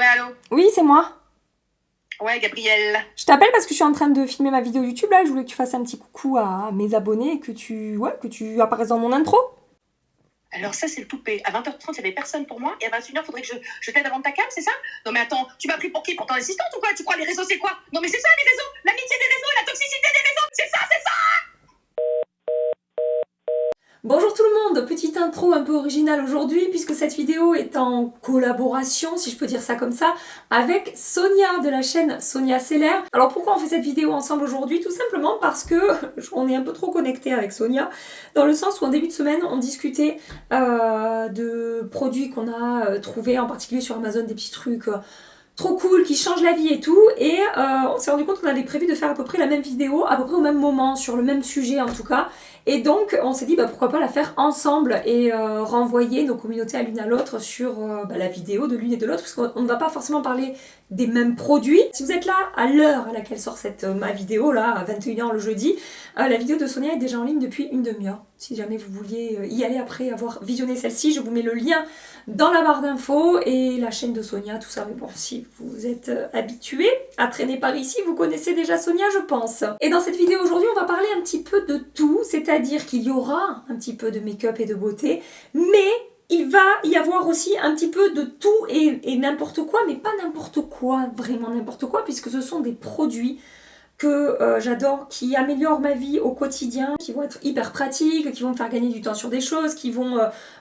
Ouais, allô? Oui, c'est moi. Ouais, Gabrielle. Je t'appelle parce que je suis en train de filmer ma vidéo YouTube là. Je voulais que tu fasses un petit coucou à mes abonnés et que tu apparaisses dans mon intro. Alors ça, c'est le toupet. À 20h30, il n'y avait personne pour moi. Et à 21h, il faudrait que je t'aide à vendre ta cam, c'est ça? Non mais attends, tu m'as pris pour qui? Pour ton assistante ou quoi? Tu crois les réseaux, c'est quoi? Non mais c'est ça, les réseaux. L'amitié des réseaux, la toxicité des réseaux. C'est ça, c'est ça. Bonjour tout le monde, petite intro un peu originale aujourd'hui puisque cette vidéo est en collaboration, si je peux dire ça comme ça, avec Sonia de la chaîne Sonia Seller. Alors pourquoi on fait cette vidéo ensemble aujourd'hui? Tout simplement parce que on est un peu trop connectés avec Sonia, dans le sens où en début de semaine on discutait de produits qu'on a trouvés, en particulier sur Amazon, des petits trucs trop cool, qui changent la vie et tout, et on s'est rendu compte qu'on avait prévu de faire à peu près la même vidéo, à peu près au même moment, sur le même sujet en tout cas, et donc on s'est dit pourquoi pas la faire ensemble et renvoyer nos communautés à l'une à l'autre sur la vidéo de l'une et de l'autre, parce qu'on ne va pas forcément parler des mêmes produits. Si vous êtes là à l'heure à laquelle sort ma vidéo, là, à 21h le jeudi, la vidéo de Sonia est déjà en ligne depuis une demi-heure. Si jamais vous vouliez y aller après avoir visionné celle-ci, je vous mets le lien dans la barre d'infos et la chaîne de Sonia, tout ça. Mais bon, si vous êtes habitué à traîner par ici, vous connaissez déjà Sonia, je pense. Et dans cette vidéo aujourd'hui, on va parler un petit peu de tout, c'est-à-dire qu'il y aura un petit peu de make-up et de beauté, mais il va y avoir aussi un petit peu de tout et n'importe quoi, mais pas n'importe quoi, vraiment n'importe quoi, puisque ce sont des produits que j'adore, qui améliorent ma vie au quotidien, qui vont être hyper pratiques, qui vont me faire gagner du temps sur des choses, qui vont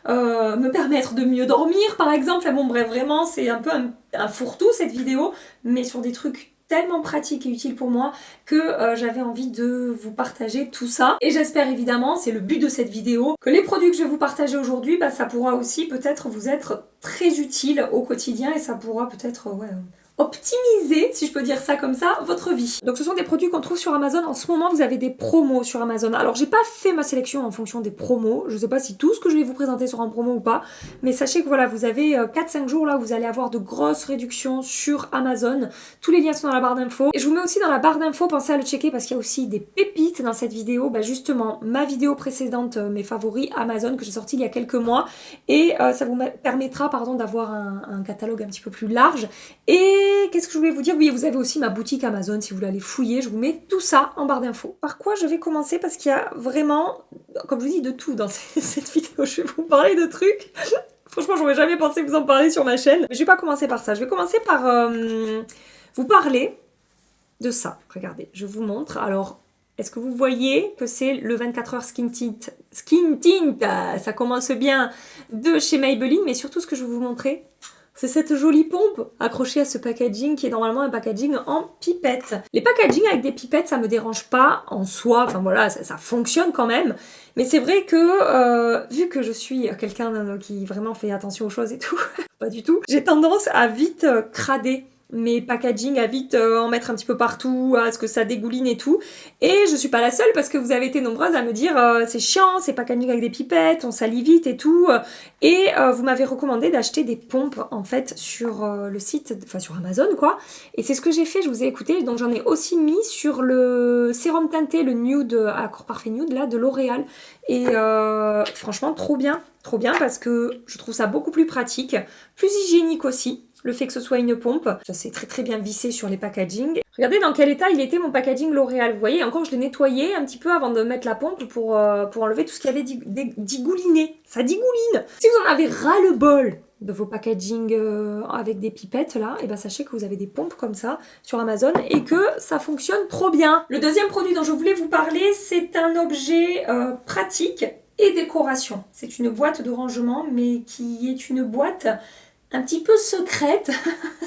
me permettre de mieux dormir par exemple. Enfin bon bref, vraiment c'est un peu un fourre-tout cette vidéo, mais sur des trucs tellement pratiques et utiles pour moi que j'avais envie de vous partager tout ça. Et j'espère évidemment, c'est le but de cette vidéo, que les produits que je vais vous partager aujourd'hui, ça pourra aussi peut-être vous être très utile au quotidien et ça pourra peut-être optimiser, si je peux dire ça comme ça, votre vie. Donc ce sont des produits qu'on trouve sur Amazon. En ce moment, vous avez des promos sur Amazon. Alors j'ai pas fait ma sélection en fonction des promos. Je sais pas si tout ce que je vais vous présenter sera en promo ou pas. Mais sachez que voilà, vous avez 4-5 jours là où vous allez avoir de grosses réductions sur Amazon. Tous les liens sont dans la barre d'infos. Et je vous mets aussi dans la barre d'infos, pensez à le checker parce qu'il y a aussi des pépites dans cette vidéo. Justement, ma vidéo précédente, mes favoris Amazon que j'ai sorti il y a quelques mois. Et ça vous permettra d'avoir un catalogue un petit peu plus large. Et qu'est-ce que je voulais vous dire? Oui, vous avez aussi ma boutique Amazon si vous voulez aller fouiller. Je vous mets tout ça en barre d'infos. Par quoi je vais commencer? Parce qu'il y a vraiment, comme je vous dis, de tout dans cette vidéo. Je vais vous parler de trucs. Franchement, j'aurais jamais pensé vous en parler sur ma chaîne. Mais je vais pas commencer par ça. Je vais commencer par vous parler de ça. Regardez, je vous montre. Alors, est-ce que vous voyez que c'est le 24 heures Skin Tint? Skin Tint, ça commence bien, de chez Maybelline. Mais surtout, ce que je vais vous montrer, c'est cette jolie pompe accrochée à ce packaging qui est normalement un packaging en pipette. Les packagings avec des pipettes, ça me dérange pas en soi, enfin voilà, ça fonctionne quand même. Mais c'est vrai que, vu que je suis quelqu'un qui vraiment fait attention aux choses et tout, pas du tout, j'ai tendance à vite crader mes packaging, à vite en mettre un petit peu partout, à ce que ça dégouline et tout. Et je suis pas la seule parce que vous avez été nombreuses à me dire c'est chiant, c'est packaging avec des pipettes, on salit vite et tout. Et vous m'avez recommandé d'acheter des pompes en fait sur le site, enfin sur Amazon quoi. Et c'est ce que j'ai fait, je vous ai écouté. Donc j'en ai aussi mis sur le sérum teinté, le nude, Accord Parfait Nude là, de L'Oréal. Et franchement trop bien parce que je trouve ça beaucoup plus pratique, plus hygiénique aussi. Le fait que ce soit une pompe, ça s'est très très bien vissé sur les packaging. Regardez dans quel état il était mon packaging L'Oréal. Vous voyez, encore je l'ai nettoyé un petit peu avant de mettre la pompe pour enlever tout ce qui avait digouliné. Ça digouline. Si vous en avez ras le bol de vos packaging avec des pipettes là, et sachez que vous avez des pompes comme ça sur Amazon et que ça fonctionne trop bien. Le deuxième produit dont je voulais vous parler, c'est un objet pratique et décoration. C'est une boîte de rangement, mais qui est une boîte un petit peu secrète,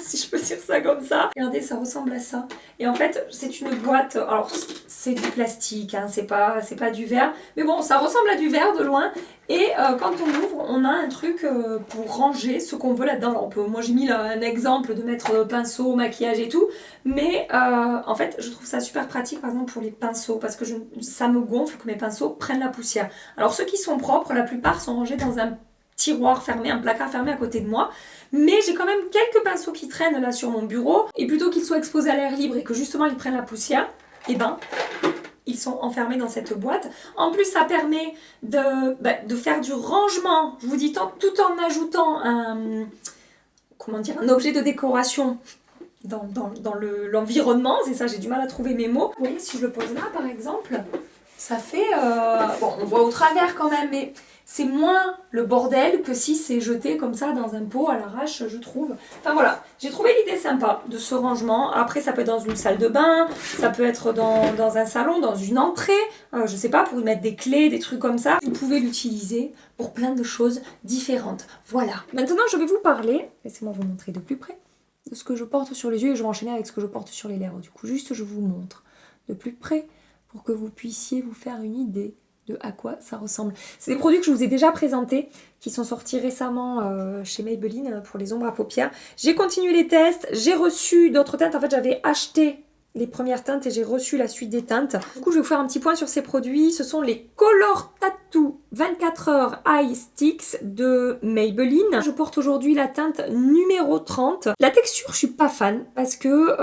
si je peux dire ça comme ça. Regardez, ça ressemble à ça. Et en fait, c'est une boîte, alors c'est du plastique, hein, c'est pas du verre, mais bon, ça ressemble à du verre de loin. Et quand on ouvre, on a un truc pour ranger ce qu'on veut là-dedans. Moi j'ai mis là un exemple de mettre pinceau, maquillage et tout, mais en fait je trouve ça super pratique par exemple pour les pinceaux, parce que ça me gonfle que mes pinceaux prennent la poussière. Alors ceux qui sont propres, la plupart sont rangés dans un tiroir fermé, un placard fermé à côté de moi, mais j'ai quand même quelques pinceaux qui traînent là sur mon bureau, et plutôt qu'ils soient exposés à l'air libre et que justement ils prennent la poussière, ils sont enfermés dans cette boîte. En plus ça permet de faire du rangement, je vous dis tout en ajoutant un comment dire, un objet de décoration dans l'environnement. C'est ça, j'ai du mal à trouver mes mots. Vous voyez, si je le pose là, par exemple, ça fait... bon, on voit au travers quand même, mais c'est moins le bordel que si c'est jeté comme ça dans un pot à l'arrache, je trouve. Enfin voilà, j'ai trouvé l'idée sympa de ce rangement. Après, ça peut être dans une salle de bain, ça peut être dans un salon, dans une entrée, je sais pas, pour y mettre des clés, des trucs comme ça. Vous pouvez l'utiliser pour plein de choses différentes. Voilà. Maintenant, je vais vous parler, laissez-moi vous montrer de plus près, de ce que je porte sur les yeux et je vais enchaîner avec ce que je porte sur les lèvres. Du coup, juste je vous montre de plus près pour que vous puissiez vous faire une idée de à quoi ça ressemble. C'est des produits que je vous ai déjà présentés, qui sont sortis récemment chez Maybelline pour les ombres à paupières. J'ai continué les tests, j'ai reçu d'autres teintes. En fait, j'avais acheté les premières teintes et j'ai reçu la suite des teintes. Du coup, je vais vous faire un petit point sur ces produits. Ce sont les Color Tattoo 24 heures Eye Sticks de Maybelline. Je porte aujourd'hui la teinte numéro 30. La texture, je suis pas fan parce que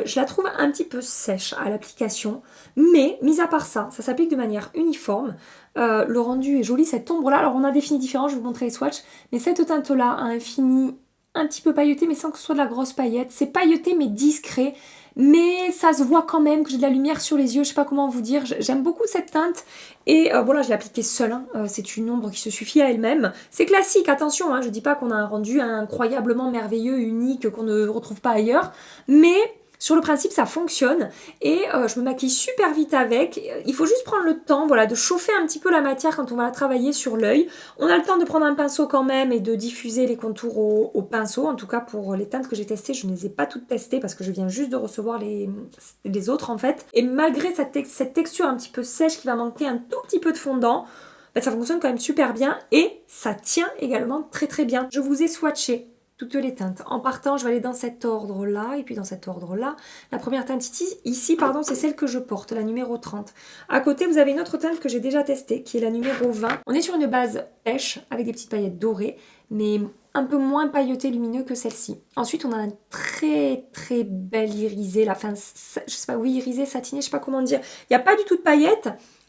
je la trouve un petit peu sèche à l'application. Mais, mis à part ça, ça s'applique de manière uniforme. Le rendu est joli, cette ombre-là. Alors, on a des finis différents, je vais vous montrer les swatchs. Mais cette teinte-là a un fini un petit peu pailleté, mais sans que ce soit de la grosse paillette. C'est pailleté, mais discret. Mais ça se voit quand même que j'ai de la lumière sur les yeux, je sais pas comment vous dire, j'aime beaucoup cette teinte. Et voilà, je l'ai appliquée seule, hein. C'est une ombre qui se suffit à elle-même. C'est classique, attention, hein, je dis pas qu'on a un rendu incroyablement merveilleux, unique, qu'on ne retrouve pas ailleurs. Mais sur le principe, ça fonctionne et je me maquille super vite avec. Il faut juste prendre le temps, voilà, de chauffer un petit peu la matière quand on va la travailler sur l'œil. On a le temps de prendre un pinceau quand même et de diffuser les contours au pinceau. En tout cas, pour les teintes que j'ai testées, je ne les ai pas toutes testées parce que je viens juste de recevoir les autres en fait. Et malgré cette texture un petit peu sèche qui va manquer un tout petit peu de fondant, ben, ça fonctionne quand même super bien et ça tient également très très bien. Je vous ai swatché toutes les teintes. En partant, je vais aller dans cet ordre-là et puis dans cet ordre-là. La première teinte ici, pardon, c'est celle que je porte, la numéro 30. À côté, vous avez une autre teinte que j'ai déjà testée, qui est la numéro 20. On est sur une base pêche avec des petites paillettes dorées, mais un peu moins pailleté lumineux que celle-ci. Ensuite, on a un très très bel irisé, la fin, je sais pas, oui, irisé, satiné, je sais pas comment dire. Il n'y a pas du tout de paillettes,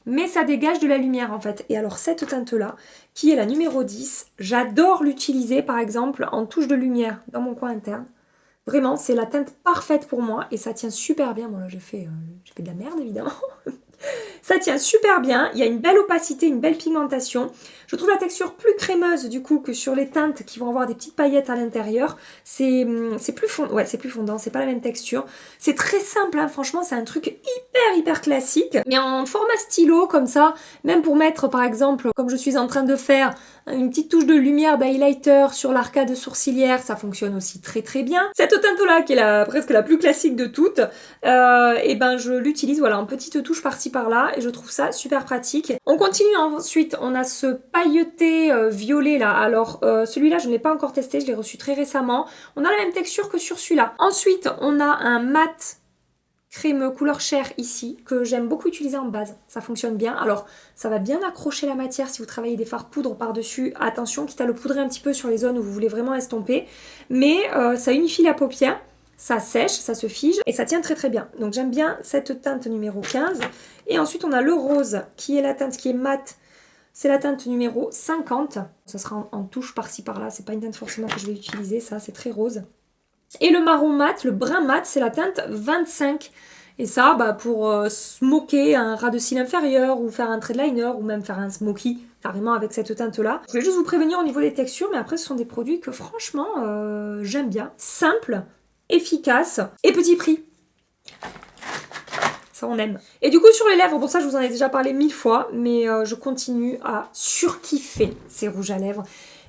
mais ça dégage de la lumière en fait. Et alors cette teinte-là, qui est la numéro 10, j'adore l'utiliser par exemple en touche de lumière dans mon coin interne. Vraiment, c'est la teinte parfaite pour moi et ça tient super bien. Bon là, j'ai fait de la merde évidemment. Ça tient super bien, il y a une belle opacité, une belle pigmentation. Je trouve la texture plus crémeuse du coup que sur les teintes qui vont avoir des petites paillettes à l'intérieur. C'est plus fondant, ouais, c'est plus fondant, c'est pas la même texture. C'est très simple, hein, franchement, c'est un truc hyper classique. Mais en format stylo comme ça, même pour mettre par exemple, comme je suis en train de faire, une petite touche de lumière d'highlighter sur l'arcade sourcilière, ça fonctionne aussi très bien. Cette teinte-là, qui est presque la plus classique de toutes, et ben je l'utilise voilà, en petite touche par-ci par-là et je trouve ça super pratique. On continue ensuite, on a ce pailleté violet là. Alors celui-là, je ne l'ai pas encore testé, je l'ai reçu très récemment. On a la même texture que sur celui-là. Ensuite, on a un mat crémeux couleur chair ici, que j'aime beaucoup utiliser en base, ça fonctionne bien. Alors, ça va bien accrocher la matière si vous travaillez des fards poudre par-dessus. Attention, quitte à le poudrer un petit peu sur les zones où vous voulez vraiment estomper. Mais ça unifie la paupière, ça sèche, ça se fige et ça tient très bien. Donc j'aime bien cette teinte numéro 15. Et ensuite, on a le rose, qui est la teinte qui est mate. C'est la teinte numéro 50. Ça sera en touche par-ci par-là, c'est pas une teinte forcément que je vais utiliser, ça, c'est très rose. Et le marron mat, le brun mat, c'est la teinte 25. Et ça, bah, pour smoker un ras de cils inférieur, ou faire un trait de liner, ou même faire un smoky, carrément avec cette teinte-là. Je voulais juste vous prévenir au niveau des textures, mais après, ce sont des produits que franchement, j'aime bien. Simple, efficace, et petit prix. Ça, on aime. Et du coup, sur les lèvres, bon ça, je vous en ai déjà parlé 1000 fois, mais je continue à surkiffer ces rouges à lèvres,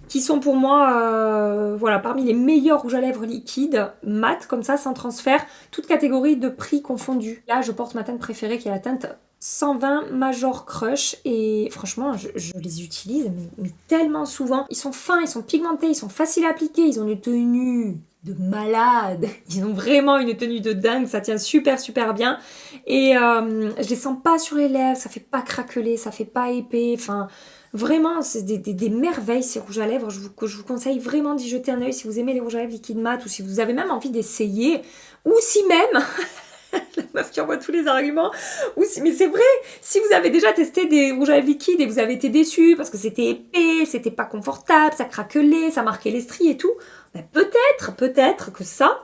qui sont pour moi, voilà, parmi les meilleurs rouges à lèvres liquides, mat, comme ça, sans transfert, toute catégorie de prix confondus. Là, je porte ma teinte préférée, qui est la teinte 120 Major Crush, et franchement, je les utilise mais tellement souvent. Ils sont fins, ils sont pigmentés, ils sont faciles à appliquer, ils ont une tenue de malade, ils ont vraiment une tenue de dingue, ça tient super bien, et je les sens pas sur les lèvres, ça fait pas craqueler, ça fait pas épais, enfin... Vraiment, c'est des merveilles ces rouges à lèvres. Je vous conseille vraiment d'y jeter un œil si vous aimez les rouges à lèvres liquides mat ou si vous avez même envie d'essayer. Ou si même La meuf qui envoie tous les arguments. Mais c'est vrai, si vous avez déjà testé des rouges à lèvres liquides et vous avez été déçu parce que c'était épais, c'était pas confortable, ça craquelait, ça marquait les stries et tout, ben peut-être que ça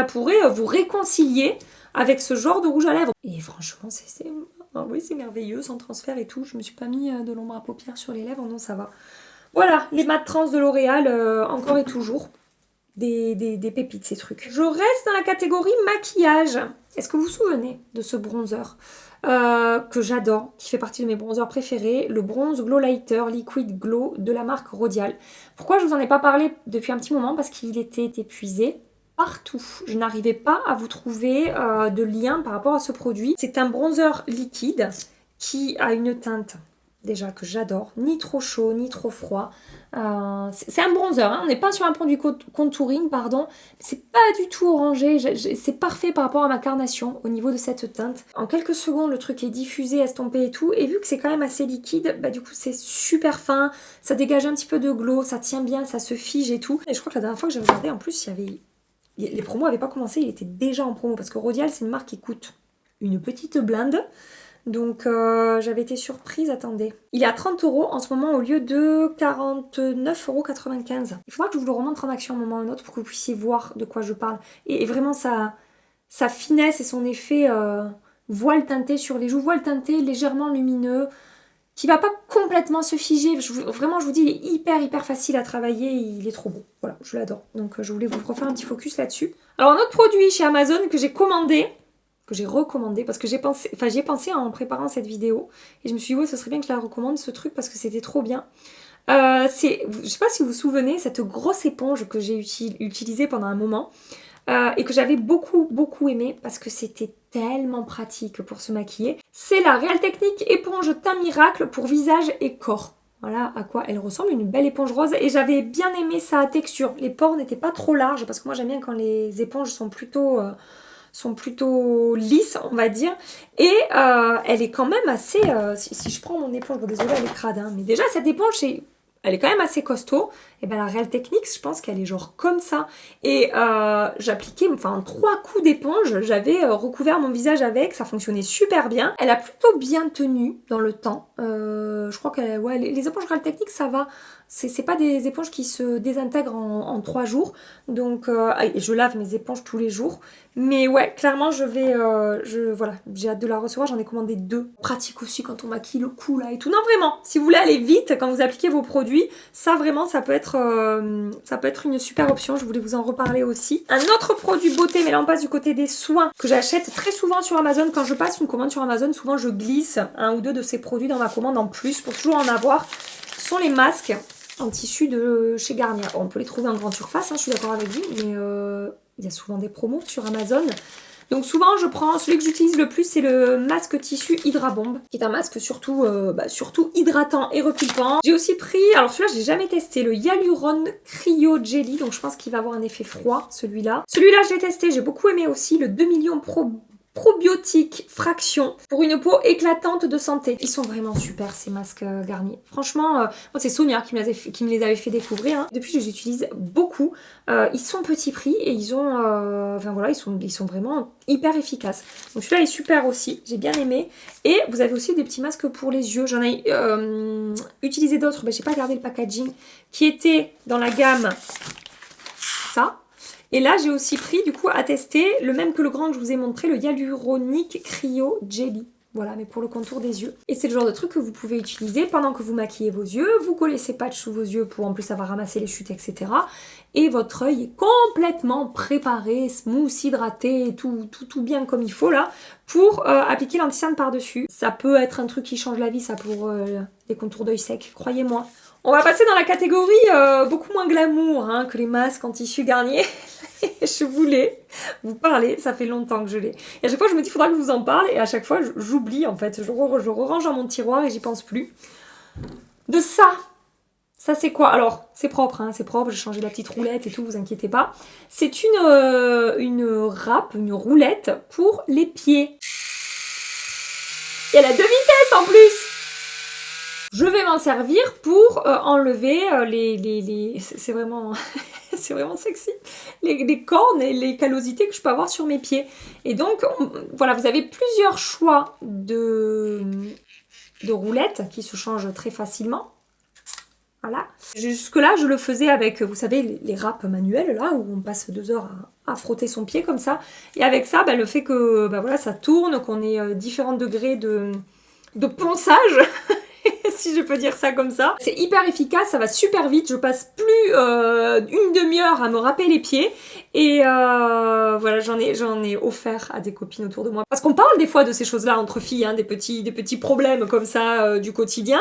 pourrait vous réconcilier avec ce genre de rouge à lèvres. Et franchement, oui, c'est merveilleux, sans transfert et tout. Je me suis pas mis de l'ombre à paupières sur les lèvres, non, ça va. Voilà, les mat trans de L'Oréal, encore et toujours. Des pépites, ces trucs. Je reste dans la catégorie maquillage. Est-ce que vous vous souvenez de ce bronzer que j'adore, qui fait partie de mes bronzers préférés, le Bronze Glow Lighter Liquid Glow de la marque Rodial. Pourquoi je vous en ai pas parlé depuis un petit moment? Parce qu'il était épuisé partout. Je n'arrivais pas à vous trouver de lien par rapport à ce produit. C'est un bronzer liquide qui a une teinte déjà que j'adore, ni trop chaud, ni trop froid. C'est un bronzer, hein. On n'est pas sur un produit contouring, pardon. C'est pas du tout orangé, c'est parfait par rapport à ma carnation au niveau de cette teinte. En quelques secondes, le truc est diffusé, estompé et tout. Et vu que c'est quand même assez liquide, bah du coup c'est super fin, ça dégage un petit peu de glow, ça tient bien, ça se fige et tout. Et je crois que la dernière fois que j'ai regardé, en plus, les promos n'avaient pas commencé, il était déjà en promo. Parce que Rodial, c'est une marque qui coûte une petite blinde. Donc j'avais été surprise, attendez. Il est à 30 € en ce moment au lieu de 49,95 €. Il faudra que je vous le remontre en action un moment ou un autre pour que vous puissiez voir de quoi je parle. Et vraiment sa finesse et son effet voile teinté sur les joues, voile teinté légèrement lumineux, qui va pas complètement se figer. Vraiment, je vous dis, il est hyper facile à travailler, il est trop beau. Voilà, je l'adore. Donc je voulais vous refaire un petit focus là-dessus. Alors un autre produit chez Amazon que j'ai commandé, que j'ai recommandé parce que j'y ai pensé en préparant cette vidéo et je me suis dit ouais, ce serait bien que je la recommande ce truc parce que c'était trop bien. Je sais pas si vous vous souvenez, cette grosse éponge que j'ai utilisée pendant un moment et que j'avais beaucoup aimé parce que c'était tellement pratique pour se maquiller. C'est la Real Techniques éponge teint miracle pour visage et corps. Voilà à quoi elle ressemble, une belle éponge rose et j'avais bien aimé sa texture. Les pores n'étaient pas trop larges parce que moi j'aime bien quand les éponges sont plutôt lisses, on va dire. Et elle est quand même assez... si je prends mon éponge, bon désolée elle est crade, hein, mais déjà cette éponge, elle est quand même assez costaud. Et bien la Real Techniques, je pense qu'elle est genre comme ça. Et j'appliquais, en 3 coups d'éponge, j'avais recouvert mon visage avec, ça fonctionnait super bien. Elle a plutôt bien tenu dans le temps. Je crois que les éponges Real Techniques, ça va. C'est pas des éponges qui se désintègrent en 3 jours. Donc je lave mes éponges tous les jours. Mais ouais, clairement voilà, j'ai hâte de la recevoir, j'en ai commandé 2. Pratique aussi quand on maquille le cou là et tout. Non vraiment, si vous voulez aller vite quand vous appliquez vos produits, ça vraiment ça peut être une super option, je voulais vous en reparler aussi. Un autre produit beauté, mais là on passe du côté des soins, que j'achète très souvent sur Amazon. Quand je passe une commande sur Amazon, souvent je glisse 1 ou 2 de ces produits dans ma commande en plus pour toujours en avoir. Ce sont les masques en tissu de chez Garnier. On peut les trouver en grande surface, hein, je suis d'accord avec vous, mais il y a souvent des promos sur Amazon. Donc souvent je prends, celui que j'utilise le plus, c'est le masque tissu Hydra Bomb, qui est un masque surtout hydratant et repulpant. J'ai aussi pris, alors celui-là j'ai jamais testé, le Hyaluron Cryo Jelly, donc je pense qu'il va avoir un effet froid celui-là. Celui-là j'ai testé, j'ai beaucoup aimé aussi, le 2 millions probiotique fraction pour une peau éclatante de santé. Ils sont vraiment super ces masques Garnier. Franchement, moi c'est Sonia qui me les avait fait découvrir. Hein. Depuis je les utilise beaucoup. Ils sont petit prix et ils ont, ils sont vraiment hyper efficaces. Donc celui-là est super aussi. J'ai bien aimé. Et vous avez aussi des petits masques pour les yeux. J'en ai utilisé d'autres. J'ai pas gardé le packaging qui était dans la gamme ça. Et là, j'ai aussi pris, du coup, à tester le même que le grand que je vous ai montré, le Hyaluronic Cryo Jelly. Voilà, mais pour le contour des yeux. Et c'est le genre de truc que vous pouvez utiliser pendant que vous maquillez vos yeux. Vous collez ces patchs sous vos yeux pour en plus savoir ramasser les chutes, etc. Et votre œil est complètement préparé, smooth, hydraté, tout bien comme il faut là, pour appliquer l'anti-cerne par-dessus. Ça peut être un truc qui change la vie, ça, pour les contours d'œil sec, croyez-moi. On va passer dans la catégorie beaucoup moins glamour hein, que les masques en tissu Garnier. Je voulais vous parler, ça fait longtemps que je l'ai. Et à chaque fois je me dis il faudra que je vous en parle et à chaque fois j'oublie en fait. Je re-range dans mon tiroir et j'y pense plus. De ça. Ça c'est quoi? Alors c'est propre, hein, c'est propre, j'ai changé la petite roulette et tout, vous inquiétez pas. C'est une râpe, une roulette pour les pieds. Et elle a 2 vitesses en plus. Je vais m'en servir pour enlever c'est vraiment... c'est vraiment sexy, les cornes et les callosités que je peux avoir sur mes pieds. Et donc, voilà, vous avez plusieurs choix de roulettes qui se changent très facilement. Voilà. Jusque-là, je le faisais avec, vous savez, les râpes manuelles, là, où on passe 2 heures à frotter son pied comme ça. Et avec ça, le fait que voilà, ça tourne, qu'on ait différents degrés de ponçage, si je peux dire ça comme ça. C'est hyper efficace, ça va super vite, je passe plus une demi-heure à me râper les pieds. Et voilà, j'en ai offert à des copines autour de moi. Parce qu'on parle des fois de ces choses-là entre filles, hein, des petits problèmes comme ça du quotidien.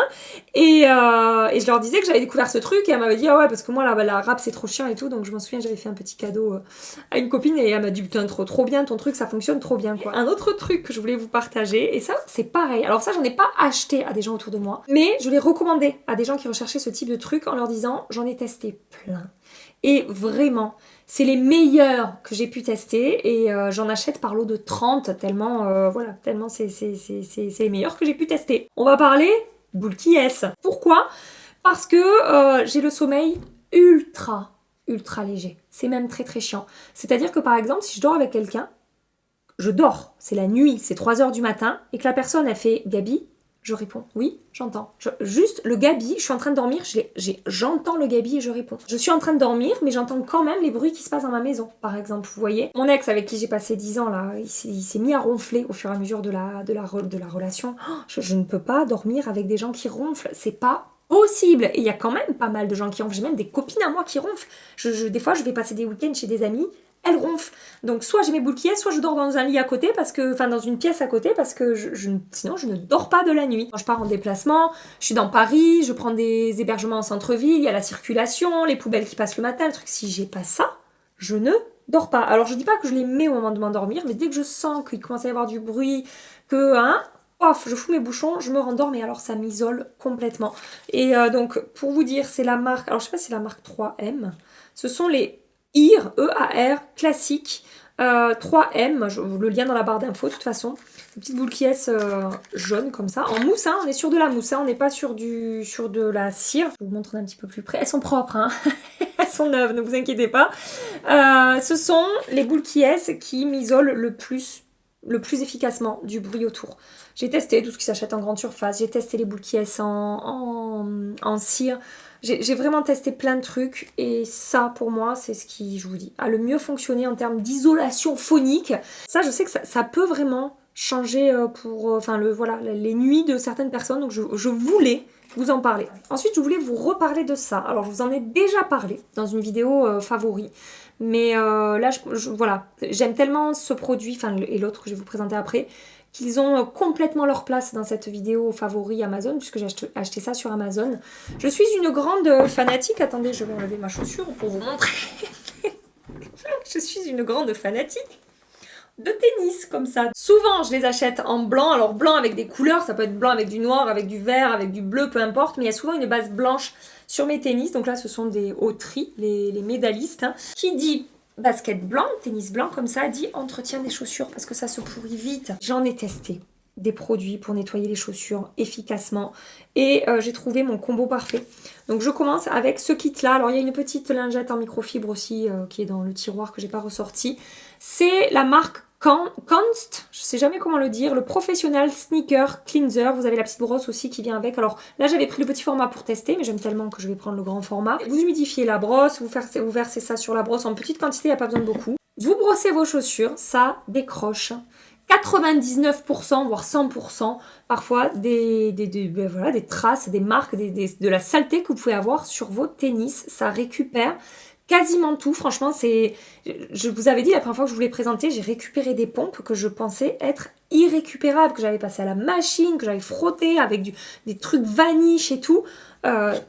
Et je leur disais que j'avais découvert ce truc et elle m'avait dit ah ouais, parce que moi la râpe c'est trop chiant et tout. Donc je m'en souviens, j'avais fait un petit cadeau à une copine et elle m'a dit putain trop bien ton truc, ça fonctionne trop bien quoi. Un autre truc que je voulais vous partager, et ça c'est pareil, alors ça j'en ai pas acheté à des gens autour de moi, mais je l'ai recommandé à des gens qui recherchaient ce type de truc en leur disant j'en ai testé plein. Et vraiment, c'est les meilleurs que j'ai pu tester et j'en achète par lot de 30 tellement, voilà, tellement c'est les meilleurs que j'ai pu tester. On va parler Bulky S. Pourquoi ? Parce que j'ai le sommeil ultra léger. C'est même très chiant. C'est-à-dire que par exemple, si je dors avec quelqu'un, je dors, c'est la nuit, c'est 3 heures du matin, et que la personne a fait Gabi, je réponds, oui, j'entends. Juste le Gabi, je suis en train de dormir, j'entends le Gabi et je réponds. Je suis en train de dormir, mais j'entends quand même les bruits qui se passent dans ma maison, par exemple, vous voyez. Mon ex avec qui j'ai passé 10 ans, là, il s'est mis à ronfler au fur et à mesure de la relation. Oh, je ne peux pas dormir avec des gens qui ronflent, c'est pas possible. Et il y a quand même pas mal de gens qui ronflent, j'ai même des copines à moi qui ronflent. Des fois, je vais passer des week-ends chez des amis, elle ronfle. Donc soit j'ai mes boules qui est, soit je dors dans un lit à côté dans une pièce à côté parce que sinon je ne dors pas de la nuit. Quand je pars en déplacement, je suis dans Paris, je prends des hébergements en centre-ville, il y a la circulation, les poubelles qui passent le matin, le truc. Si j'ai pas ça, je ne dors pas. Alors je dis pas que je les mets au moment de m'endormir, mais dès que je sens qu'il commence à y avoir du bruit, je fous mes bouchons, je me rendors, mais alors ça m'isole complètement. Et donc pour vous dire, c'est la marque, alors je sais pas si c'est la marque 3M, ce sont les EAR, E-A-R, classique, 3M, le lien dans la barre d'infos de toute façon. Des petites boules qui est jaunes comme ça, en mousse, hein, on est sur de la mousse, hein, on n'est pas sur de la cire. Je vous montre d'un petit peu plus près, elles sont propres, hein. Elles sont neuves, ne vous inquiétez pas. Ce sont les boules qui m'isolent le plus efficacement du bruit autour. J'ai testé tout ce qui s'achète en grande surface, j'ai testé les boules qui en cire. J'ai vraiment testé plein de trucs et ça pour moi c'est ce qui, je vous dis, a le mieux fonctionné en termes d'isolation phonique. Ça je sais que ça peut vraiment changer les nuits de certaines personnes, donc je voulais vous en parler. Ensuite je voulais vous reparler de ça. Alors je vous en ai déjà parlé dans une vidéo favori, mais là voilà, j'aime tellement ce produit, et l'autre que je vais vous présenter après, qu'ils ont complètement leur place dans cette vidéo favori Amazon, puisque j'ai acheté ça sur Amazon. Je suis une grande fanatique, attendez, je vais enlever ma chaussure pour vous montrer. Je suis une grande fanatique de tennis, comme ça. Souvent, je les achète en blanc, alors blanc avec des couleurs, ça peut être blanc avec du noir, avec du vert, avec du bleu, peu importe, mais il y a souvent une base blanche sur mes tennis, donc là, ce sont des Autry, les médaillistes, hein. Qui dit basket blanc, tennis blanc comme ça, dit entretien des chaussures parce que ça se pourrit vite. J'en ai testé des produits pour nettoyer les chaussures efficacement et j'ai trouvé mon combo parfait. Donc je commence avec ce kit là. Alors il y a une petite lingette en microfibre aussi qui est dans le tiroir que j'ai pas ressorti. C'est la marque Const, je sais jamais comment le dire, le Professional Sneaker Cleanser. Vous avez la petite brosse aussi qui vient avec. Alors là j'avais pris le petit format pour tester, mais j'aime tellement que je vais prendre le grand format. Vous humidifiez la brosse, vous versez ça sur la brosse en petite quantité, il n'y a pas besoin de beaucoup. Vous brossez vos chaussures, ça décroche 99% voire 100% parfois des traces, des marques, de la saleté que vous pouvez avoir sur vos tennis. Ça récupère quasiment tout, franchement, je vous avais dit la première fois que je vous l'ai présenté, j'ai récupéré des pompes que je pensais être irrécupérables, que j'avais passé à la machine, que j'avais frotté avec des trucs vanish et tout.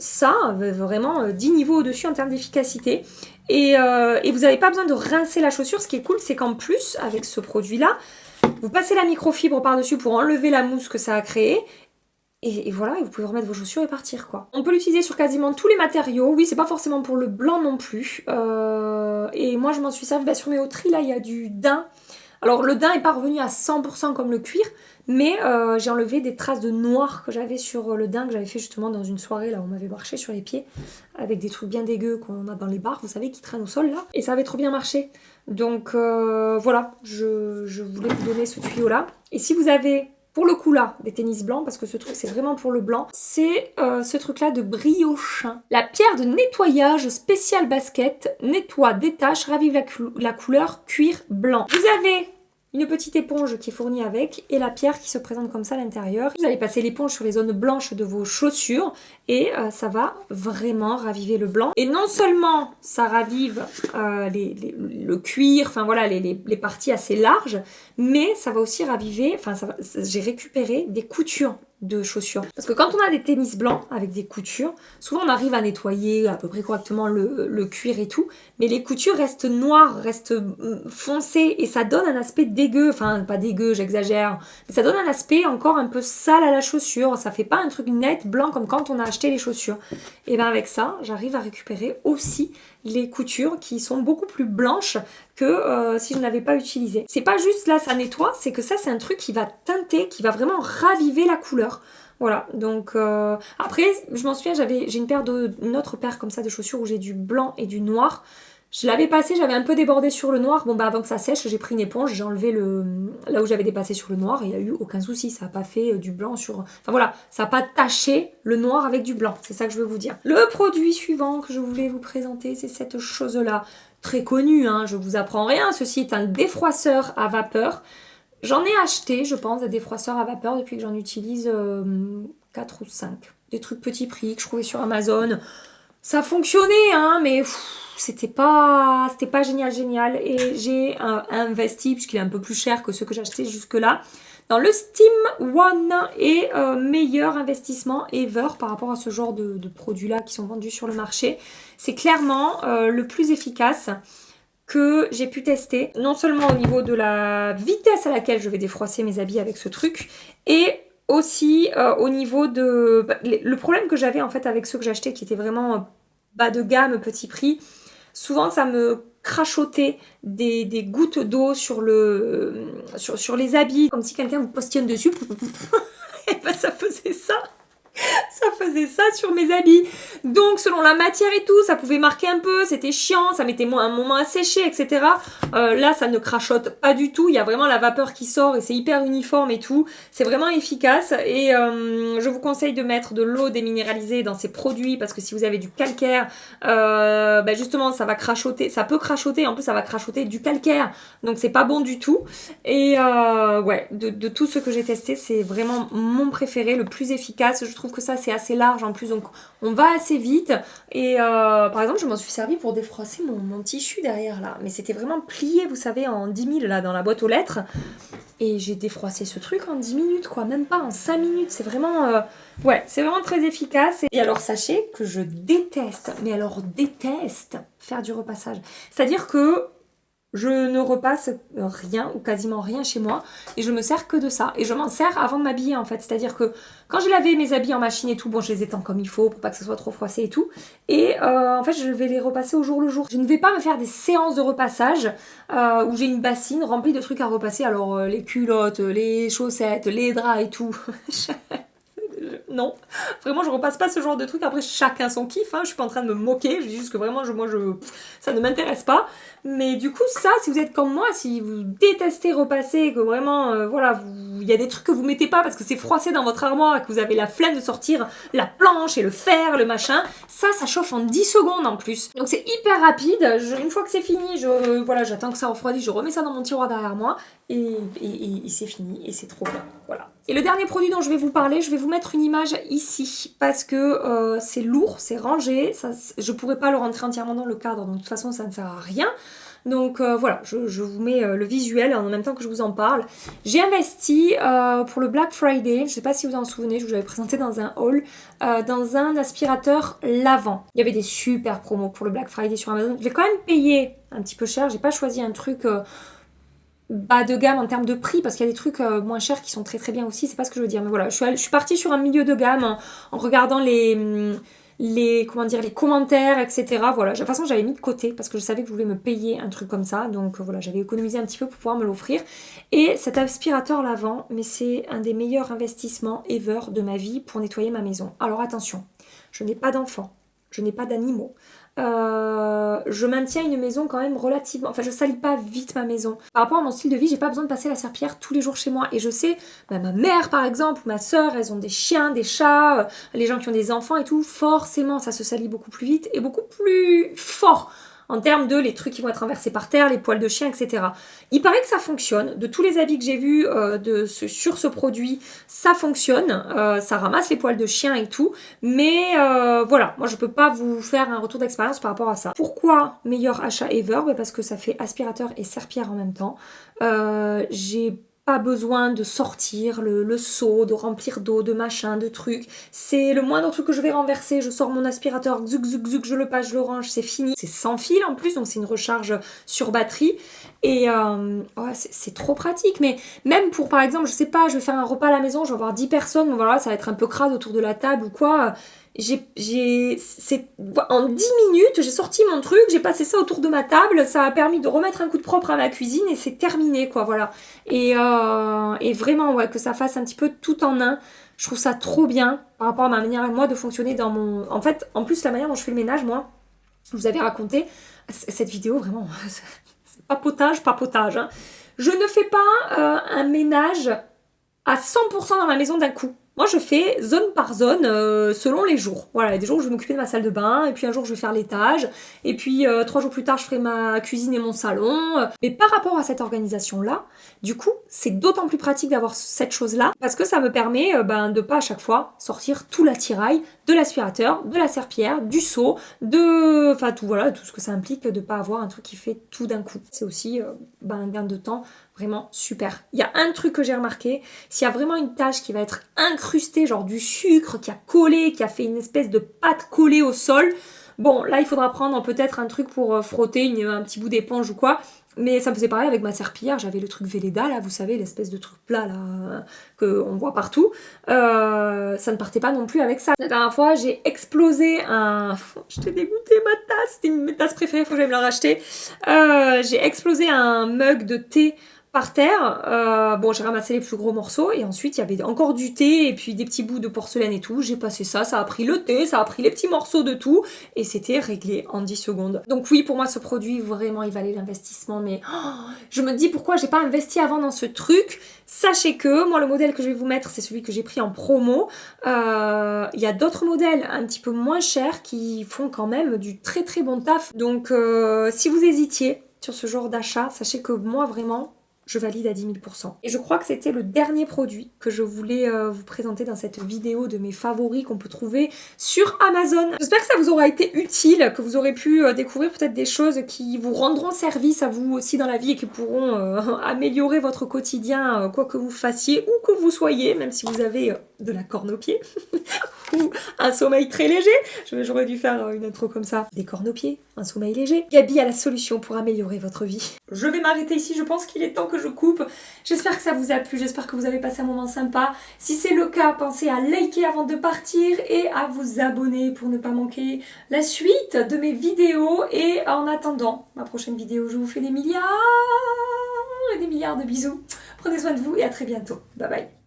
Ça avait vraiment 10 niveaux au-dessus en termes d'efficacité. Et vous n'avez pas besoin de rincer la chaussure. Ce qui est cool, c'est qu'en plus, avec ce produit-là, vous passez la microfibre par-dessus pour enlever la mousse que ça a créée. Et voilà, vous pouvez remettre vos chaussures et partir quoi. On peut l'utiliser sur quasiment tous les matériaux. Oui, c'est pas forcément pour le blanc non plus. Et moi, je m'en suis servi sur mes Autry. Là, il y a du daim. Alors le daim est pas revenu à 100% comme le cuir, mais j'ai enlevé des traces de noir que j'avais sur le daim que j'avais fait justement dans une soirée là où on m'avait marché sur les pieds avec des trucs bien dégueux qu'on a dans les bars, vous savez, qui traînent au sol là. Et ça avait trop bien marché. Donc voilà, je voulais vous donner ce tuyau là. Et si vous avez pour le coup là, des tennis blancs, parce que ce truc c'est vraiment pour le blanc, c'est ce truc là de Briochin. La pierre de nettoyage spécial basket, nettoie, détache, ravive la couleur cuir blanc. Vous avez une petite éponge qui est fournie avec et la pierre qui se présente comme ça à l'intérieur. Vous allez passer l'éponge sur les zones blanches de vos chaussures et ça va vraiment raviver le blanc. Et non seulement ça ravive le cuir, enfin voilà, les parties assez larges, mais ça va aussi raviver, enfin j'ai récupéré des coutures de chaussures. Parce que quand on a des tennis blancs avec des coutures, souvent on arrive à nettoyer à peu près correctement le cuir et tout, mais les coutures restent noires, restent foncées et ça donne un aspect dégueu, enfin pas dégueu, j'exagère, mais ça donne un aspect encore un peu sale à la chaussure, ça fait pas un truc net blanc comme quand on a acheté les chaussures. Et bien avec ça, j'arrive à récupérer aussi les coutures qui sont beaucoup plus blanches que si je ne l'avais pas utilisé. C'est pas juste là ça nettoie, c'est que ça c'est un truc qui va teinter, qui va vraiment raviver la couleur. Voilà, donc après je m'en souviens, j'ai une autre paire comme ça de chaussures où j'ai du blanc et du noir. Je l'avais passé, j'avais un peu débordé sur le noir. Bon bah avant que ça sèche, j'ai pris une éponge, j'ai enlevé là où j'avais dépassé sur le noir et il n'y a eu aucun souci. Ça n'a pas fait du blanc sur... Enfin voilà, ça n'a pas taché le noir avec du blanc. C'est ça que je veux vous dire. Le produit suivant que je voulais vous présenter, c'est cette chose-là. Très connue, hein, je vous apprends rien. Ceci est un défroisseur à vapeur. J'en ai acheté, je pense, des défroisseurs à vapeur depuis que j'en utilise 4 ou 5. Des trucs petit prix que je trouvais sur Amazon. Ça fonctionnait, hein, mais... c'était pas génial et j'ai investi puisqu'il est un peu plus cher que ceux que j'achetais jusque là dans le Steam One et meilleur investissement ever par rapport à ce genre de produits là qui sont vendus sur le marché. C'est clairement le plus efficace que j'ai pu tester, non seulement au niveau de la vitesse à laquelle je vais défroisser mes habits avec ce truc et aussi au niveau de... le problème que j'avais en fait avec ceux que j'achetais qui étaient vraiment bas de gamme, petit prix, souvent ça me crachotait des gouttes d'eau sur les habits, comme si quelqu'un vous postillonne dessus. Et ben ça faisait ça. Ça faisait ça sur mes habits. Donc selon la matière et tout, ça pouvait marquer un peu, c'était chiant, ça mettait un moment à sécher, etc. Là, ça ne crachote pas du tout. Il y a vraiment la vapeur qui sort et c'est hyper uniforme et tout. C'est vraiment efficace. Et je vous conseille de mettre de l'eau déminéralisée dans ces produits parce que si vous avez du calcaire, justement, ça va crachoter. Ça peut crachoter. En plus, ça va crachoter du calcaire. Donc c'est pas bon du tout. Et ouais, de tout ce que j'ai testé, c'est vraiment mon préféré, le plus efficace. Je trouve que ça c'est assez large en plus, donc on va assez vite. Et par exemple, je m'en suis servi pour défroisser mon tissu derrière là, mais c'était vraiment plié, vous savez, en 10 000 là dans la boîte aux lettres. Et j'ai défroissé ce truc en 10 minutes, quoi, même pas en 5 minutes. C'est vraiment, ouais, c'est vraiment très efficace. Et alors, sachez que je déteste, mais alors déteste faire du repassage. C'est-à-dire que je ne repasse rien ou quasiment rien chez moi et je me sers que de ça. Et je m'en sers avant de m'habiller en fait. C'est-à-dire que quand j'ai lavé mes habits en machine et tout, bon je les étends comme il faut pour pas que ça soit trop froissé et tout. Et en fait je vais les repasser au jour le jour. Je ne vais pas me faire des séances de repassage où j'ai une bassine remplie de trucs à repasser. Alors les culottes, les chaussettes, les draps et tout. Non, vraiment je repasse pas ce genre de truc. Après chacun son kiff, hein. Je suis pas en train de me moquer, je dis juste que vraiment ça ne m'intéresse pas. Mais du coup ça, si vous êtes comme moi, si vous détestez repasser, que vraiment voilà, il y a des trucs que vous mettez pas parce que c'est froissé dans votre armoire et que vous avez la flemme de sortir la planche et le fer, le machin, ça chauffe en 10 secondes en plus. Donc c'est hyper rapide. Une fois que c'est fini, voilà, j'attends que ça refroidisse, je remets ça dans mon tiroir derrière moi et c'est fini et c'est trop bien. Voilà. Et le dernier produit dont je vais vous parler, je vais vous mettre une image ici parce que c'est lourd, c'est rangé, je pourrais pas le rentrer entièrement dans le cadre, donc de toute façon ça ne sert à rien. Donc voilà, je vous mets le visuel en même temps que je vous en parle. J'ai investi pour le Black Friday, je ne sais pas si vous en souvenez, je vous l'avais présenté dans un haul, dans un aspirateur lavant. Il y avait des super promos pour le Black Friday sur Amazon. Je l'ai quand même payé un petit peu cher, j'ai pas choisi un truc... bas de gamme en termes de prix parce qu'il y a des trucs moins chers qui sont très très bien aussi, c'est pas ce que je veux dire, mais voilà, je suis partie sur un milieu de gamme en regardant les comment dire, les commentaires, etc. Voilà, de toute façon j'avais mis de côté parce que je savais que je voulais me payer un truc comme ça, donc voilà, j'avais économisé un petit peu pour pouvoir me l'offrir. Et cet aspirateur lavant, mais c'est un des meilleurs investissements ever de ma vie pour nettoyer ma maison. Alors attention, je n'ai pas d'enfants, je n'ai pas d'animaux. Je maintiens une maison quand même relativement... Enfin, je salis pas vite ma maison. Par rapport à mon style de vie, j'ai pas besoin de passer la serpillière tous les jours chez moi. Et je sais, bah, ma mère par exemple, ma soeur, elles ont des chiens, des chats, les gens qui ont des enfants et tout, forcément, ça se salit beaucoup plus vite et beaucoup plus fort. En termes de les trucs qui vont être renversés par terre, les poils de chien, etc. Il paraît que ça fonctionne. De tous les avis que j'ai vus sur ce produit, ça fonctionne. Ça ramasse les poils de chien et tout. Mais voilà, moi je peux pas vous faire un retour d'expérience par rapport à ça. Pourquoi meilleur achat ever? Parce que ça fait aspirateur et serpillière en même temps. J'ai pas besoin de sortir le seau, de remplir d'eau, de machin, de trucs. C'est le moindre truc que je vais renverser, je sors mon aspirateur, zuc, zuc, zuc, je le passe, je le range, c'est fini. C'est sans fil en plus, donc c'est une recharge sur batterie. Et ouais, c'est trop pratique. Mais même pour, par exemple, je sais pas, je vais faire un repas à la maison, je vais avoir 10 personnes, donc voilà, ça va être un peu crade autour de la table ou quoi. En 10 minutes, j'ai sorti mon truc, j'ai passé ça autour de ma table, ça a permis de remettre un coup de propre à ma cuisine et c'est terminé, quoi, voilà. Et vraiment, ouais, que ça fasse un petit peu tout en un, je trouve ça trop bien par rapport à ma manière à moi de fonctionner dans mon... En fait, en plus, la manière dont je fais le ménage, moi, je vous avais raconté, cette vidéo, vraiment, c'est papotage, hein. Je ne fais pas un ménage à 100% dans ma maison d'un coup. Moi, je fais zone par zone selon les jours. Voilà, il y a des jours où je vais m'occuper de ma salle de bain, et puis un jour je vais faire l'étage, et puis 3 jours plus tard je ferai ma cuisine et mon salon. Mais par rapport à cette organisation-là, du coup, c'est d'autant plus pratique d'avoir cette chose-là, parce que ça me permet de pas à chaque fois sortir tout l'attirail de l'aspirateur, de la serpillière, du seau, enfin tout voilà, tout ce que ça implique de pas avoir un truc qui fait tout d'un coup. C'est aussi un gain de temps vraiment super. Il y a un truc que j'ai remarqué, s'il y a vraiment une tache qui va être incrustée, genre du sucre qui a collé, qui a fait une espèce de pâte collée au sol, bon là il faudra prendre peut-être un truc pour frotter, un petit bout d'éponge ou quoi. Mais ça me faisait pareil avec ma serpillière, j'avais le truc Velleda là, vous savez, l'espèce de truc plat là qu'on voit partout. Ça ne partait pas non plus avec ça. La dernière fois, j'ai explosé un... Je t'ai dégoûté ma tasse, c'était une de mes tasses préférées, faut que j'aille me la racheter. J'ai explosé un mug de thé par terre. Bon, j'ai ramassé les plus gros morceaux et ensuite il y avait encore du thé et puis des petits bouts de porcelaine et tout. J'ai passé ça, ça a pris le thé, ça a pris les petits morceaux de tout et c'était réglé en 10 secondes. Donc oui, pour moi ce produit vraiment il valait l'investissement, mais je me dis pourquoi j'ai pas investi avant dans ce truc. Sachez que moi le modèle que je vais vous mettre c'est celui que j'ai pris en promo. Il y a d'autres modèles un petit peu moins chers qui font quand même du très très bon taf. Donc si vous hésitiez sur ce genre d'achat, sachez que moi vraiment je valide à 10 000%. Et je crois que c'était le dernier produit que je voulais vous présenter dans cette vidéo de mes favoris qu'on peut trouver sur Amazon. J'espère que ça vous aura été utile, que vous aurez pu découvrir peut-être des choses qui vous rendront service à vous aussi dans la vie et qui pourront améliorer votre quotidien, quoi que vous fassiez, où que vous soyez, même si vous avez de la corne aux pieds ou un sommeil très léger. J'aurais dû faire une intro comme ça. Des cornes aux pieds, un sommeil léger. Gabi a la solution pour améliorer votre vie. Je vais m'arrêter ici, je pense qu'il est temps que je coupe. J'espère que ça vous a plu, j'espère que vous avez passé un moment sympa. Si c'est le cas, pensez à liker avant de partir et à vous abonner pour ne pas manquer la suite de mes vidéos. Et en attendant ma prochaine vidéo, je vous fais des milliards et des milliards de bisous. Prenez soin de vous et à très bientôt. Bye bye.